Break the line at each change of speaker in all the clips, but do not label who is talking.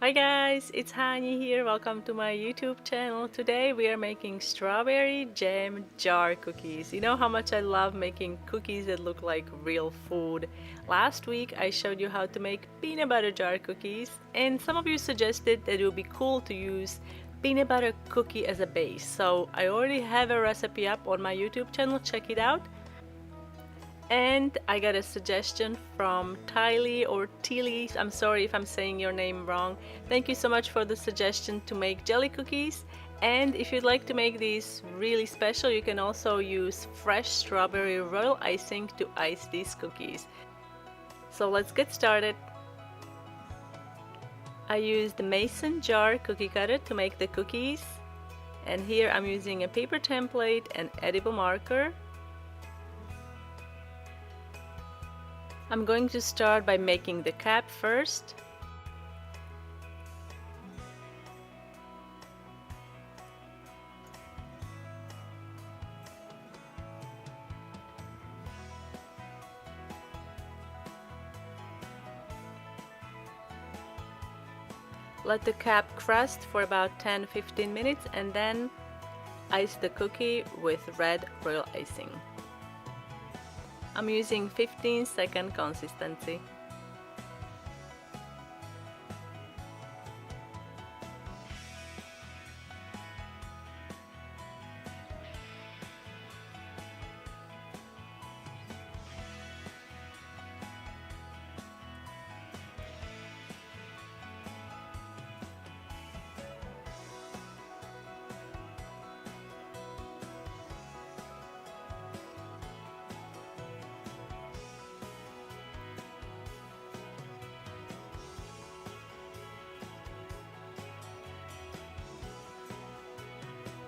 Hi guys, it's Hani here. Welcome to my YouTube channel. Today we are making strawberry jam jar cookies. You know how much I love making cookies that look like real food. Last week I showed you how to make peanut butter jar cookies, and some of you suggested that it would be cool to use peanut butter cookie as a base. So I already have a recipe up on my YouTube channel. Check it out. And I got a suggestion from Tylee or Tilly. I'm sorry if I'm saying your name wrong. Thank you so much for the suggestion to make jelly cookies. And if you'd like to make these really special, you can also use fresh strawberry royal icing to ice these cookies. So let's get started. I used the mason jar cookie cutter to make the cookies. And here I'm using a paper template and edible marker. I'm going to start by making the cap first. Let the cap crust for about 10-15 minutes and then ice the cookie with red royal icing. I'm using 15-second consistency.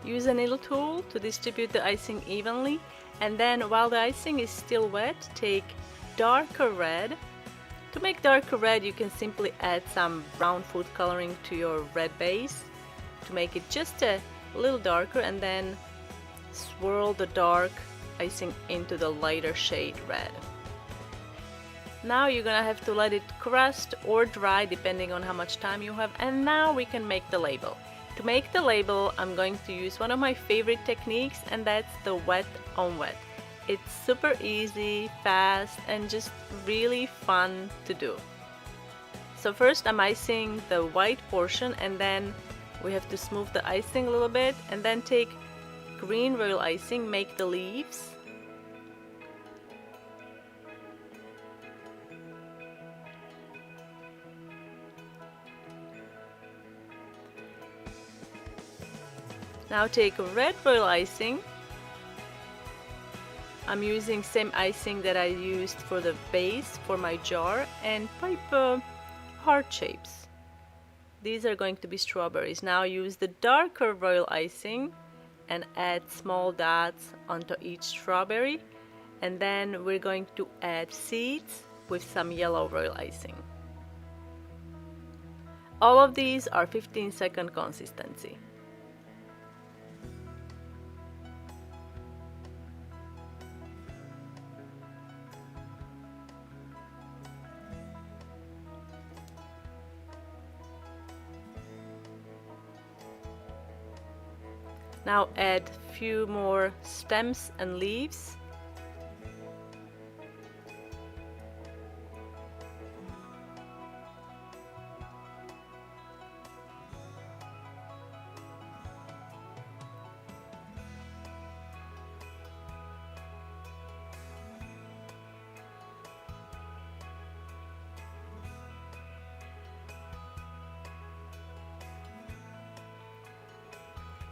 Use a needle tool to distribute the icing evenly, and then while the icing is still wet, take darker red. To make darker red, you can simply add some brown food coloring to your red base to make it just a little darker, and then swirl the dark icing into the lighter shade red. Now you're gonna have to let it crust or dry depending on how much time you have, and now we can make the label. To make the label, I'm going to use one of my favorite techniques, and that's the wet on wet. It's super easy, fast, and just really fun to do. So first I'm icing the white portion, and then we have to smooth the icing a little bit, and then take green royal icing, make the leaves. Now take red royal icing. I'm using same icing that I used for the base for my jar, and pipe heart shapes. These are going to be strawberries. Now use the darker royal icing and add small dots onto each strawberry, and then we're going to add seeds with some yellow royal icing. All of these are 15-second consistency. Now add a few more stems and leaves.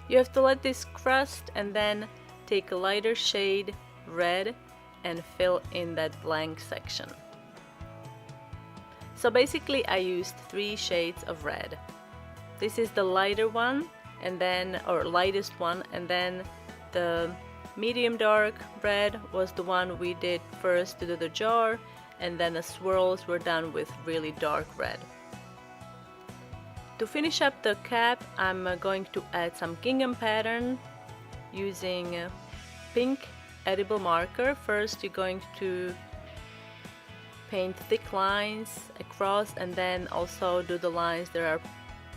You have to let this crust and then take a lighter shade red and fill in that blank section. So basically I used 3 shades of red. This is the lighter one, and then, or lightest one, and then the medium dark red was the one we did first to do the jar, and then the swirls were done with really dark red. To finish up the cap, I'm going to add some gingham pattern using pink edible marker. First you're going to paint thick lines across and then also do the lines that are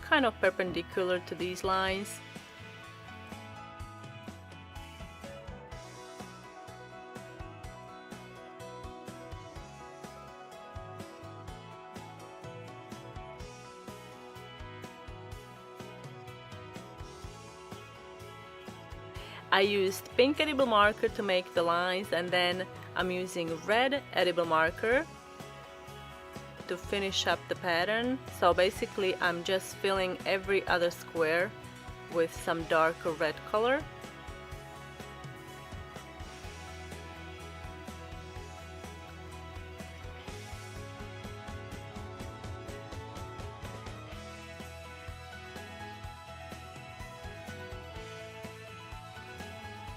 kind of perpendicular to these lines. I used pink edible marker to make the lines, and then I'm using red edible marker to finish up the pattern. So basically I'm just filling every other square with some darker red color.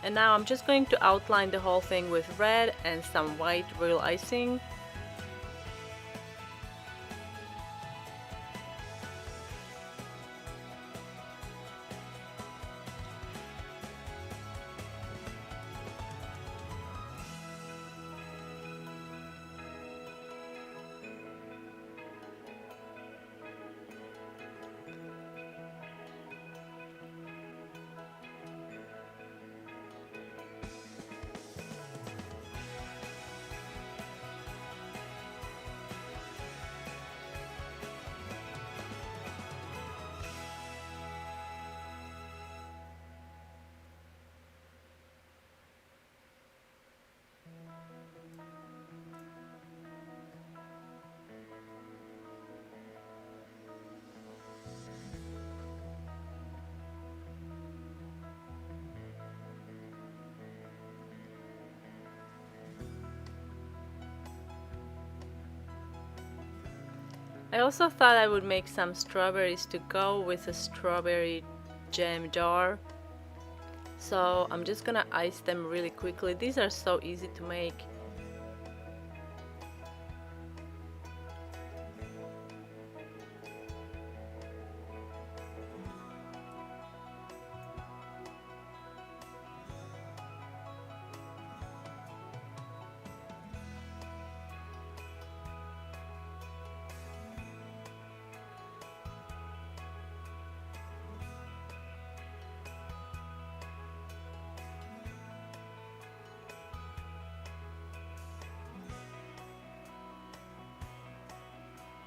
And now I'm just going to outline the whole thing with red and some white royal icing. I also thought I would make some strawberries to go with a strawberry jam jar. So I'm just gonna ice them really quickly. These are so easy to make.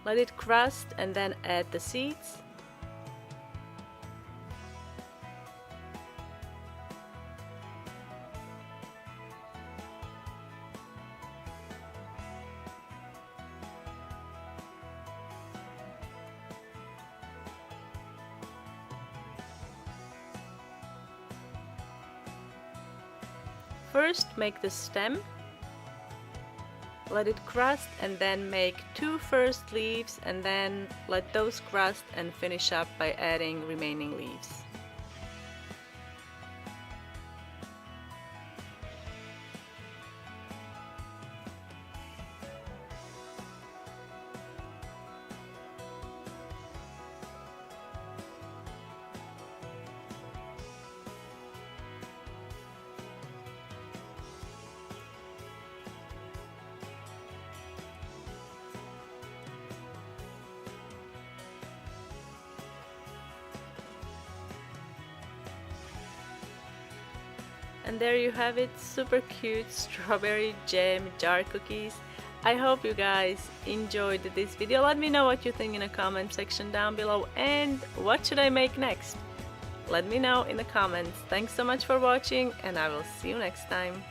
Let it crust and then add the seeds. First make the stem. Let it crust and then make 2 first leaves and then let those crust and finish up by adding remaining leaves. And there you have it, super cute strawberry jam jar cookies. I hope you guys enjoyed this video. Let me know what you think in the comment section down below, and what should I make next? Let me know in the comments. Thanks so much for watching, and I will see you next time.